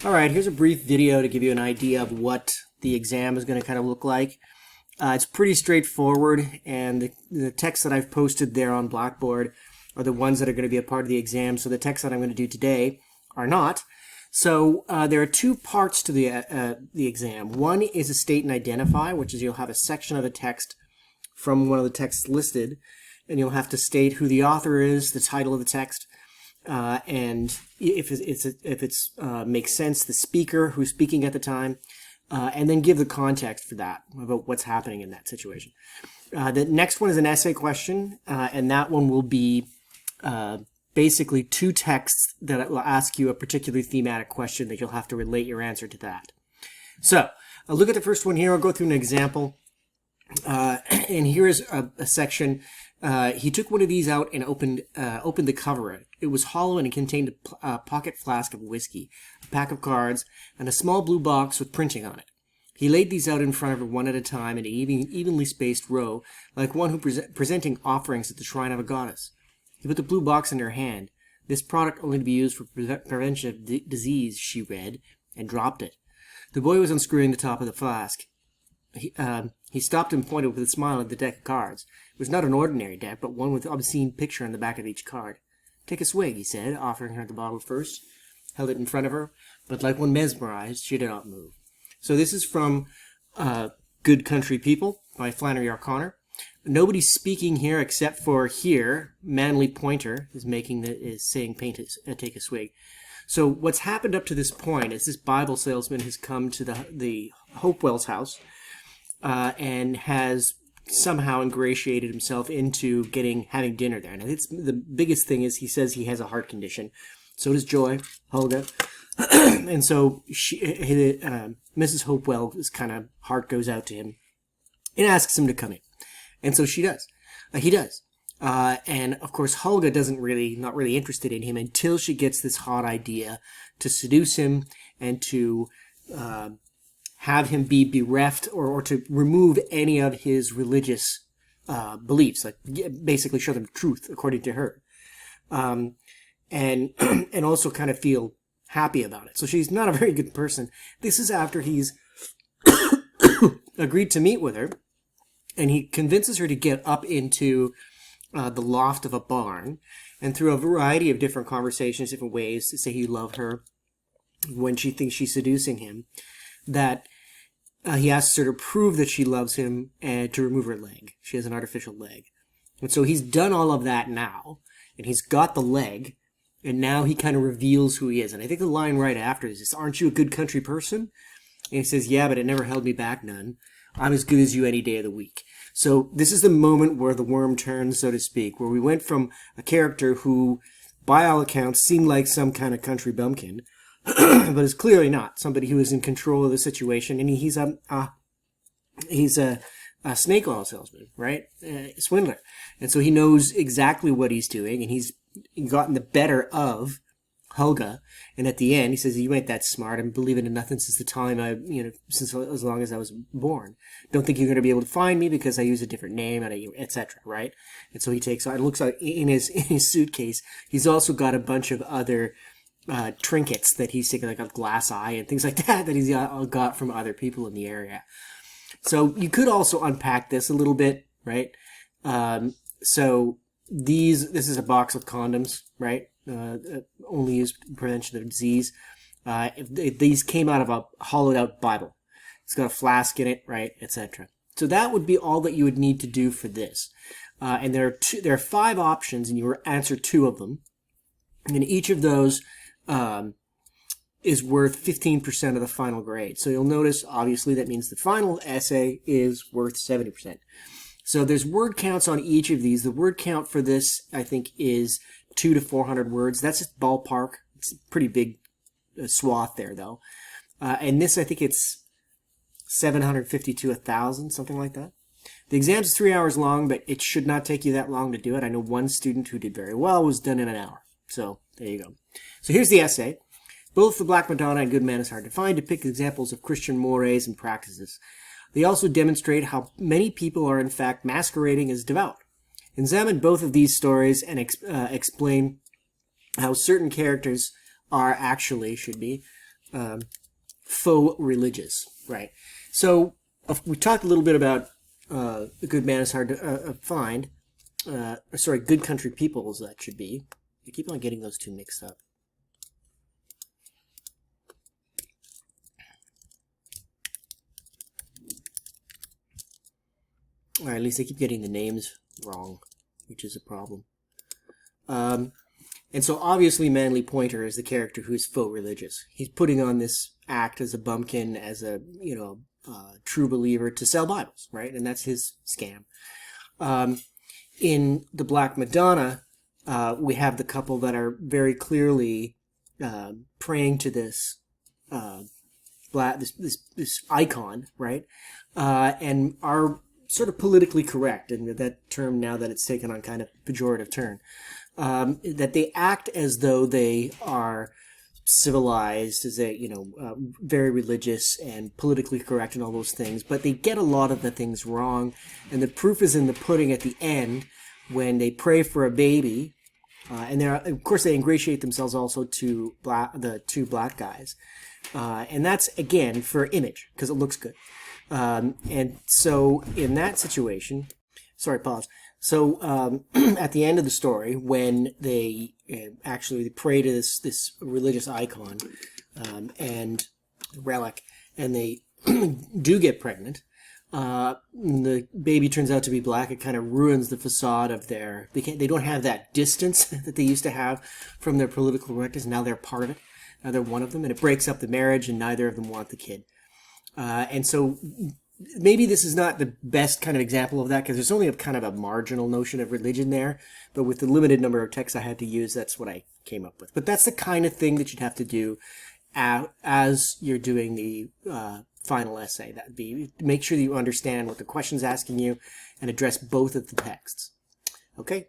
All right, here's a brief video to give you an idea of what the exam is going to kind of look like. It's pretty straightforward, and the texts that I've posted there on Blackboard are the ones that are going to be a part of the exam, so the texts that I'm going to do today are not. So there are two parts to the exam. One is a state and identify, which is you'll have a section of the text from one of the texts listed, and you'll have to state who the author is, the title of the text, and if it's makes sense, the speaker who's speaking at the time, and then give the context for that, about what's happening in that situation. The next one is an essay question, and that one will be basically two texts that will ask you a particularly thematic question that you'll have to relate your answer to that. So, I'll look at the first one here. I'll go through an example. And here is a section. He took one of these out and opened the cover. It was hollow and it contained a pocket flask of whiskey, a pack of cards, and a small blue box with printing on it. He laid these out in front of her one at a time in an evenly spaced row, like one who presenting offerings at the shrine of a goddess. He put the blue box in her hand. This product only to be used for prevention of disease, she read, and dropped it. The boy was unscrewing the top of the flask. He stopped and pointed with a smile at the deck of cards. It was not an ordinary deck, but one with an obscene picture on the back of each card. "Take a swig," he said, offering her the bottle first. Held it in front of her, but like one mesmerized, she did not move. So this is from Good Country People by Flannery O'Connor. Nobody's speaking here except for here. Manly Pointer is saying take a swig. So what's happened up to this point is this Bible salesman has come to the Hopewell's house and has somehow ingratiated himself into having dinner there. Now, the biggest thing is he says he has a heart condition. So does Joy, Hulga. And so Mrs. Hopewell's kind of heart goes out to him and asks him to come in. And so she does. He does. And of course, Hulga not really interested in him until she gets this hot idea to seduce him and to have him be bereft or to remove any of his religious beliefs, like basically show them truth according to her, and and also kind of feel happy about it. So she's not a very good person. This is after he's agreed to meet with her, and he convinces her to get up into the loft of a barn, and through a variety of different conversations, different ways to say he loved her when she thinks she's seducing him, that he asks her to prove that she loves him and to remove her leg. She has an artificial leg. And so he's done all of that now, and he's got the leg, and now he kind of reveals who he is. And I think the line right after is this, "Aren't you a good country person?" And he says, "Yeah, but it never held me back none. I'm as good as you any day of the week." So this is the moment where the worm turns, so to speak, where we went from a character who, by all accounts, seemed like some kind of country bumpkin, but is clearly not. Somebody who is in control of the situation, and he's a snake oil salesman, right? Swindler. And so he knows exactly what he's doing, and he's gotten the better of Hulga. And at the end, he says, "You ain't that smart. I've been believing in nothing since the time since as long as I was born. Don't think you're going to be able to find me because I use a different name, and etc." Right? And so he takes. It looks like in his suitcase, he's also got a bunch of other trinkets that he's taking, like a glass eye and things like that he's got from other people in the area. So you could also unpack this a little bit, right? So this is a box of condoms, right? Only used for prevention of disease. If these came out of a hollowed out Bible. It's got a flask in it, right, etc. So that would be all that you would need to do for this. And there are 5 options, and you answer 2 of them. And each of those is worth 15% of the final grade. So you'll notice, obviously, that means the final essay is worth 70%. So there's word counts on each of these. The word count for this, I think, is 200 to 400 words. That's just ballpark. It's a pretty big swath there, though. And this, I think it's 750 to 1,000, something like that. The exam's 3 hours long, but it should not take you that long to do it. I know one student who did very well was done in an hour. So there you go. So here's the essay. Both the Black Madonna and Good Man is Hard to Find depict examples of Christian mores and practices. They also demonstrate how many people are in fact masquerading as devout. Examine both of these stories and explain how certain characters are actually, faux religious, right? So we talked a little bit about a good man is hard to find. Sorry, good country peoples, that should be. I keep on getting those two mixed up. Or at least I keep getting the names wrong, which is a problem. And so obviously Manly Pointer is the character who is faux religious. He's putting on this act as a bumpkin, as a, true believer to sell Bibles, right? And that's his scam. In The Black Madonna, we have the couple that are very clearly praying to this this icon, right? And are sort of politically correct, and that term, now that it's taken on kind of pejorative turn, that they act as though they are civilized, as very religious and politically correct and all those things, but they get a lot of the things wrong, and the proof is in the pudding at the end when they pray for a baby, and of course they ingratiate themselves also to the two black guys, and that's again for image because it looks good. And so in that situation, sorry, pause. So at the end of the story, when they actually pray to this religious icon and relic, and they do get pregnant, the baby turns out to be black. It kind of ruins the facade of they don't have that distance that they used to have from their political correctness. Now they're part of it. Now they're one of them, and it breaks up the marriage, and neither of them want the kid. And so maybe this is not the best kind of example of that because there's only a kind of a marginal notion of religion there. But with the limited number of texts I had to use, that's what I came up with. But that's the kind of thing that you'd have to do as you're doing the final essay. That would be make sure that you understand what the question's asking you and address both of the texts. Okay?